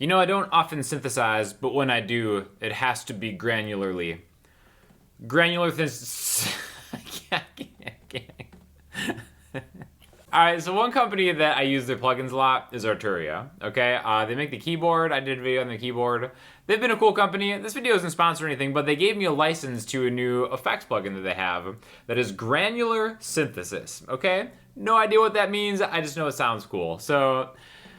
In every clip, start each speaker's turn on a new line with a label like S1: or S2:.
S1: You know, I don't often synthesize, but when I do, it has to be granularly. Granular I can't. Alright, so one company that I use their plugins a lot is Arturia, okay? They make the keyboard. I did a video on the keyboard. They've been a cool company. This video isn't sponsored or anything, but they gave me a license to a new effects plugin that they have that is Granular Synthesis, okay? No idea what that means. I just know it sounds cool. So,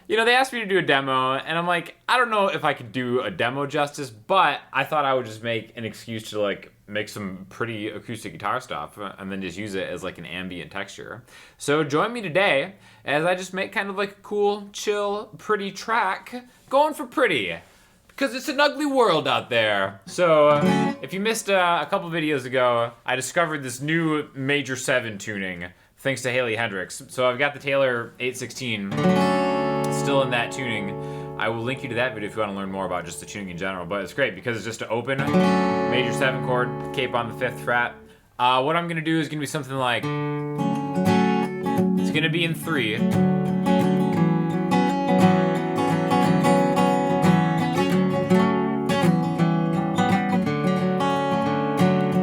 S1: you know, they asked me to do a demo, and I'm like, I don't know if I could do a demo justice, but I thought I would just make an excuse to, like, make some pretty acoustic guitar stuff and then just use it as like an ambient texture. So join me today as I just make kind of like a cool, chill, pretty track, going for pretty, because it's an ugly world out there. So if you missed a couple videos ago, I discovered this new major 7 tuning thanks to Haley Hendricks. So I've got the Taylor 816 still in that tuning. I will link you to that video if you want to learn more about just the tuning in general, but it's great because it's just an open major 7 chord, cape on the 5th fret. What I'm going to do is going to be something like, it's going to be in 3.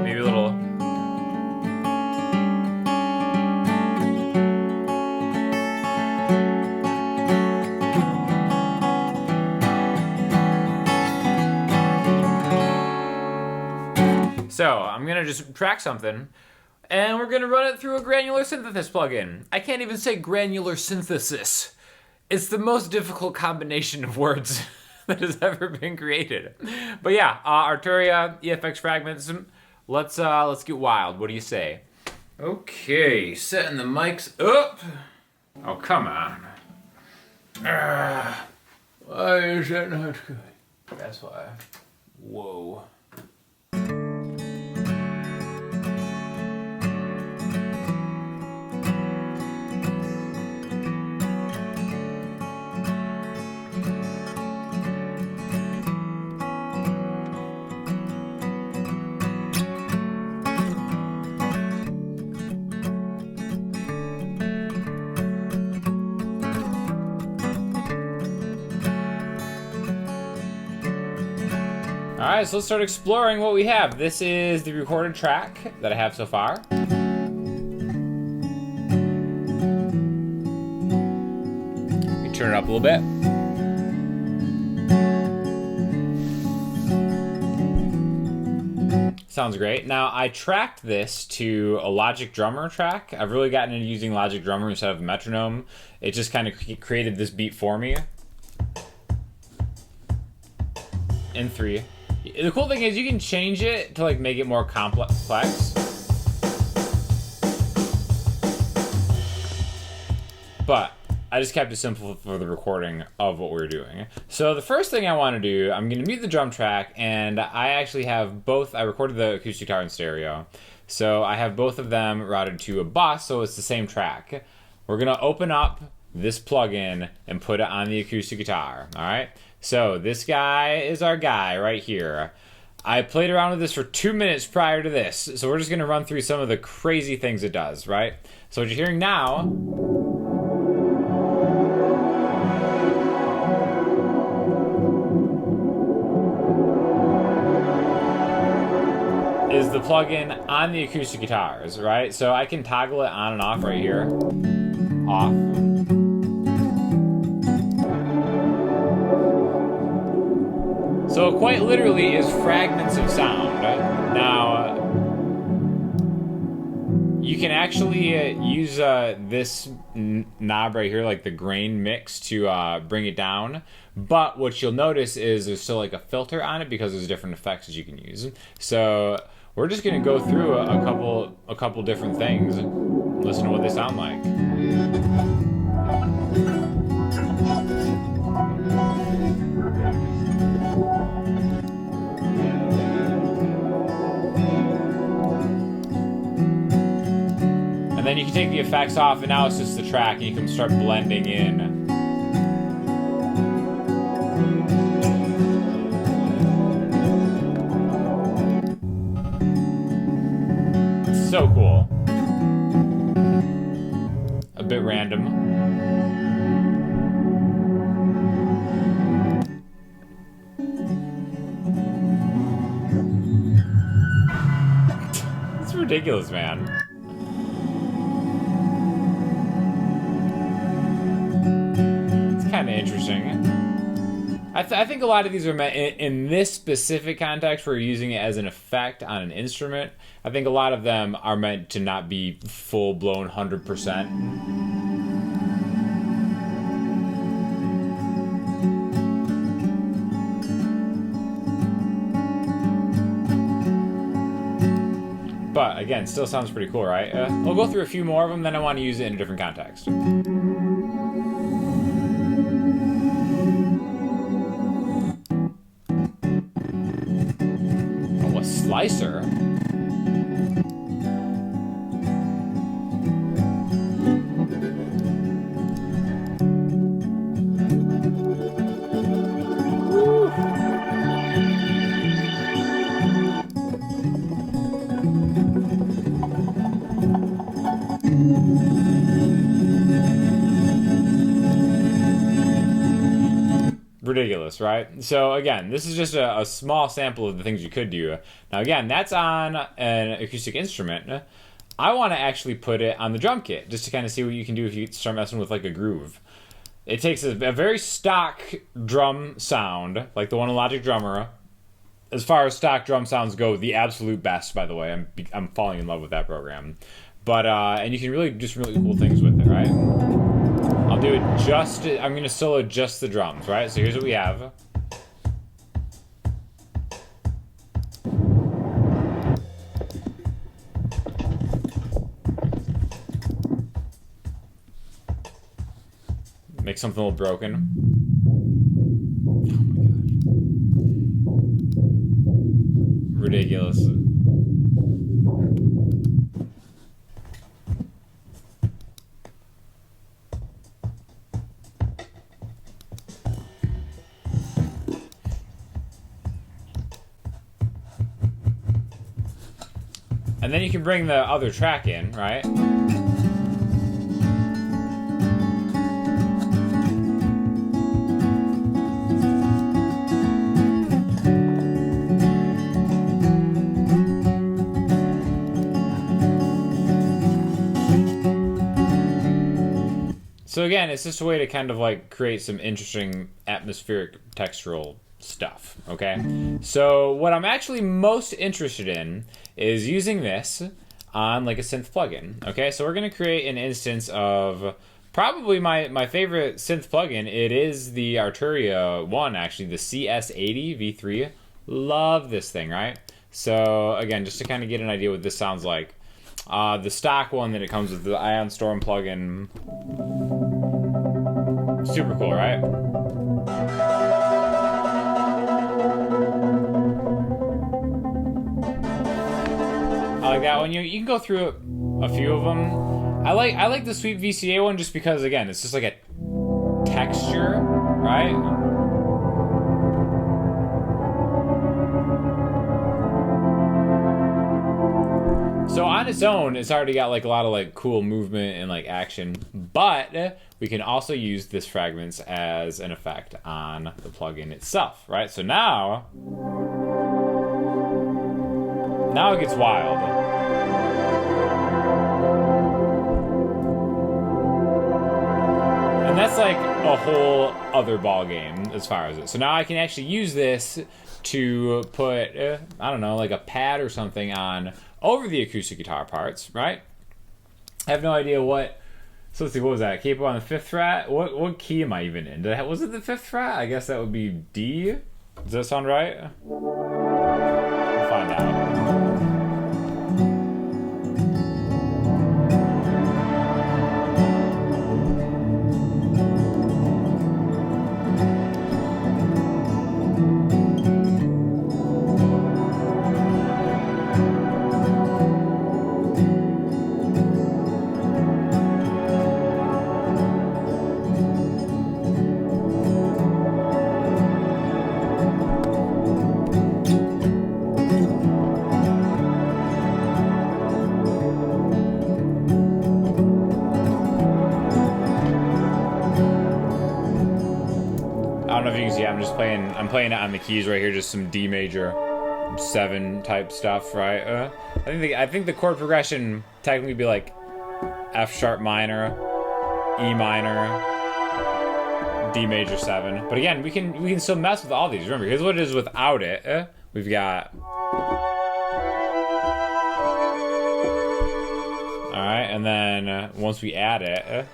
S1: Maybe a little. So I'm gonna just track something, and we're gonna run it through a granular synthesis plugin. I can't even say granular synthesis. It's the most difficult combination of words that has ever been created. But yeah, Arturia, EFX fragments. Let's get wild. What do you say? Okay, setting the mics up. Oh, come on. Why is that not good? That's why. Whoa. Alright, so let's start exploring what we have. This is the recorded track that I have so far. Let me turn it up a little bit. Sounds great. Now, I tracked this to a Logic Drummer track. I've really gotten into using Logic Drummer instead of metronome. It just kind of created this beat for me. In 3. The cool thing is you can change it to like make it more complex. But I just kept it simple for the recording of what we're doing. So the first thing I want to do, I'm going to mute the drum track, and I actually have both. I recorded the acoustic guitar in stereo. So I have both of them routed to a bus, so it's the same track. We're going to open up this plugin and put it on the acoustic guitar, all right? So this guy is our guy right here. I played around with this for 2 minutes prior to this, so we're just going to run through some of the crazy things it does, right? So what you're hearing now is the plugin on the acoustic guitars, right? So I can toggle it on and off right here. Off. So it quite literally is fragments of sound. Now, you can actually use this knob right here, like the grain mix, to bring it down. But what you'll notice is there's still like a filter on it because there's different effects that you can use. So we're just gonna go through a couple different things and listen to what they sound like. And then you can take the effects off, and now it's just the track, and you can start blending in. So cool. A bit random. ridiculous, man. It's kind of interesting. I think a lot of these are meant in this specific context where you're using it as an effect on an instrument. I think a lot of them are meant to not be full-blown 100%. But again, still sounds pretty cool, right? I'll go through a few more of them, then I want to use it in a different context. Oh, a slicer? Ridiculous, right? So again, this is just a small sample of the things you could do. Now again, that's on an acoustic instrument. I want to actually put it on the drum kit just to kind of see what you can do if you start messing with like a groove. It takes a very stock drum sound, like the one in Logic Drummer. As far as stock drum sounds go, the absolute best, by the way. I'm falling in love with that program. But and you can really do some really cool things with it, right? I'll do it I'm going to solo just the drums, right? So here's what we have. Make something a little broken. Oh my god. Ridiculous. And then you can bring the other track in, right? So again, it's just a way to kind of like create some interesting atmospheric textural stuff, okay? So what I'm actually most interested in is using this on like a synth plugin, okay? So we're gonna create an instance of probably my favorite synth plugin. It is the Arturia one, actually, the CS80 V3. Love this thing, right? So again, just to kind of get an idea what this sounds like. The stock one that it comes with, the Ion Storm plugin. Super cool, right? I like that one. You can go through a few of them. I like the Sweet VCA one just because, again, it's just like a texture, right? So on its own, it's already got like a lot of like cool movement and like action, but we can also use this fragments as an effect on the plugin itself, right? So now it gets wild. And that's like a whole other ball game as far as it. So now I can actually use this to put, I don't know, like a pad or something on over the acoustic guitar parts, right? I have no idea what. So let's see, what was that? Capo on the 5th fret? What key am I even in? Was it the 5th fret? I guess that would be D. Does that sound right? We'll find out. I'm playing it on the keys right here, just some D major. 7 type stuff, right? I think the chord progression technically would be like F sharp minor, E minor, D major 7. But again, we can still mess with all these. Remember, here's what it is without it. We've got. All right, and then once we add it.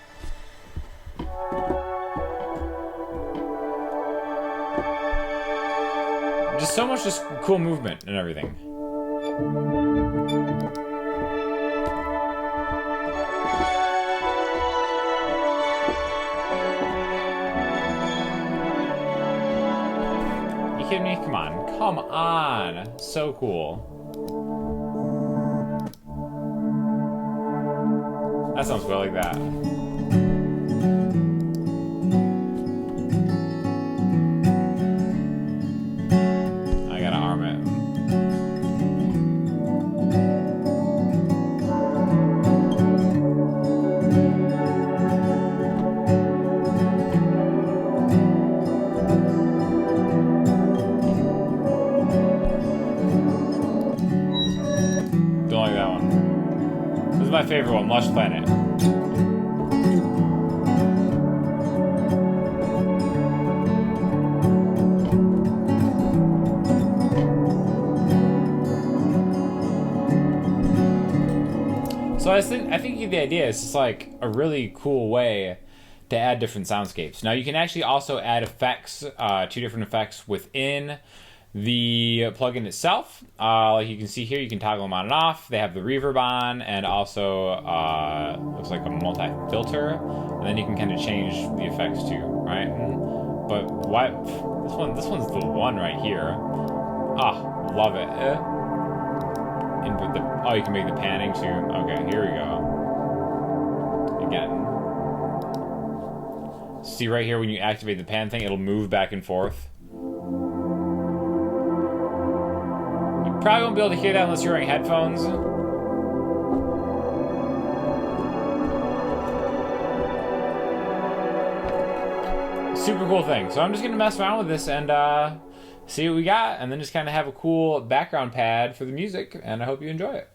S1: Just so much just cool movement and everything. You kidding me? Come on. Come on. So cool. That sounds well like that. My favorite one, Lush Planet. So I think the idea is just like a really cool way to add different soundscapes. Now you can actually also add effects, 2 different effects within the plugin itself. Like you can see here, you can toggle them on and off. They have the reverb on, and also looks like a multi-filter, and then you can kind of change the effects too, right? But why this one's the one right here. Ah, love it. Input the you can make the panning too. Okay, here we go. Again, see right here when you activate the pan thing, it'll move back and forth. Probably won't be able to hear that unless you're wearing headphones. Super cool thing. So I'm just gonna mess around with this and see what we got, and then just kind of have a cool background pad for the music, and I hope you enjoy it.